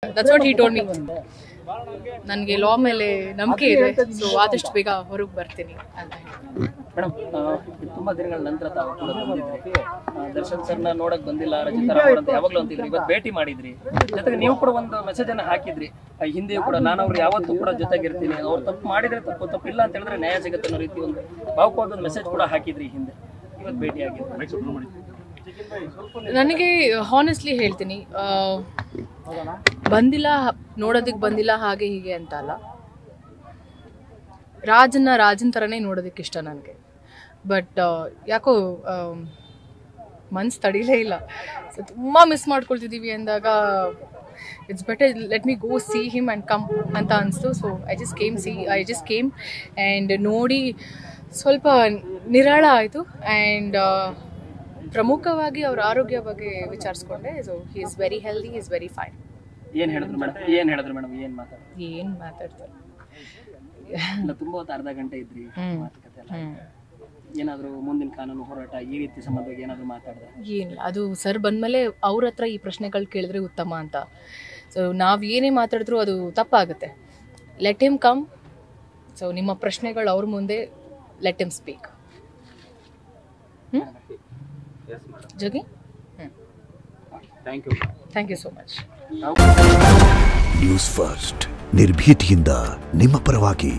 That's what he told me. ನನಗೆ ಲಾ ಮೇಲೆ ನಂಬಿಕೆ ಇದೆ, ಸೊ ಆದಷ್ಟು ಬೇಗ ಹೊರಗೆ ಬರ್ತೀನಿ ಅಂತ ಹೇಳಿ. ಮೇಡಮ್, ತುಂಬಾ ದಿನಗಳ ನಂತರ ತಾವು ಕೂಡ ಬಂದಿದ್ರಿ. ದರ್ಶನ್ ಸರ್ನ ನೋಡಕ್ ಬಂದಿಲ್ಲ, ರಚಿತಾ ರಾಮ್ ಅಂತ ಯಾವಾಗ್ಲೂ ಅಂತಿದ್ರಿ, ಇವತ್ತು ಭೇಟಿ ಮಾಡಿದ್ರಿ. ಜೊತೆಗೆ ನೀವು ಕೂಡ ಒಂದು ಮೆಸೇಜ್ ಅನ್ನ ಹಾಕಿದ್ರಿ, ಹಿಂದೆಯೂ ಕೂಡ ನಾನು ಅವ್ರು ಯಾವತ್ತೂ ಕೂಡ ಜೊತೆಗಿರ್ತೀನಿ, ಅವ್ರು ತಪ್ಪು ಮಾಡಿದ್ರೆ ತಪ್ಪಿಲ್ಲ ಅಂತ ಹೇಳಿದ್ರೆ ನ್ಯಾಯ ಸಿಗುತ್ತೆ ಅನ್ನೋ ರೀತಿ ಒಂದು ಭಾವುಕವಾದ ಒಂದು ಮೆಸೇಜ್ ಕೂಡ ಹಾಕಿದ್ರಿ ಹಿಂದೆ. ಇವತ್ತು ಭೇಟಿ ಆಗಿದ್ರಿ. ನನಗೆ ಹಾನೆಸ್ಟ್ಲಿ ಹೇಳ್ತೀನಿ, ಬಂದಿಲ್ಲ, ನೋಡೋದಕ್ಕೆ ಬಂದಿಲ್ಲ ಹಾಗೆ ಹೀಗೆ ಅಂತ ಅಲ್ಲ. ರಾಜನ್ ಥರನೇ ನೋಡೋದಕ್ಕೆ ಇಷ್ಟ ನನಗೆ. ಬಟ್ ಯಾಕೋ ಮನ್ಸು ತಡಿಲೇ ಇಲ್ಲ. ಸೊ ತುಂಬ ಮಿಸ್ ಮಾಡ್ಕೊಳ್ತಿದ್ದೀವಿ ಅಂದಾಗ it's better let me go see him and come ಅಂತ ಅನಿಸ್ತು. So I just came and ನೋಡಿ ಸ್ವಲ್ಪ ನಿರಾಳ ಆಯಿತು. ಆ್ಯಂಡ್ ಪ್ರಮುಖವಾಗಿ ಅವ್ರ ಆರೋಗ್ಯ ಬಗ್ಗೆ ವಿಚಾರಿಸ್ಕೊಂಡೆ. So he is very healthy, he is very fine. ಏನ್ ಹೇಳಿದ್ರು ಮೇಡಮ್? ಏನ್ ಮಾತಾಡ್ತಾರೆ? ತುಂಬಾ ಹೊತ್ತು ಅರ್ಧ ಗಂಟೆ ಇದ್ರಿ, ಮಾತುಕತೆ ಎಲ್ಲ. ಏನಾದ್ರು ಮುಂದಿನ ಕಾನೂನು ಹೋರಾಟ ಈ ರೀತಿ ಸಂಬಂಧವಾಗಿ ಏನಾದ್ರು ಮಾತಾಡಿದ್ರೆ? ಏನಿಲ್ಲ, ಅದು ಸರ್ ಬಂದ್ಮೇಲೆ ಅವ್ರ ಹತ್ರ ಈ ಪ್ರಶ್ನೆಗಳು ಕೇಳಿದ್ರೆ ಉತ್ತಮ ಅಂತ. ಸೊ ನಾವು ಏನೇ ಮಾತಾಡಿದ್ರು ಅದು ತಪ್ಪಾಗುತ್ತೆ. Let him come. ಸೊ ನಿಮ್ಮ ಪ್ರಶ್ನೆಗಳು ಅವ್ರ ಮುಂದೆ, let him speak. Jogi, thank you so much. News first, ನಿರ್ಭೀತಿಯಿಂದ ನಿಮ್ಮ ಪರವಾಗಿ.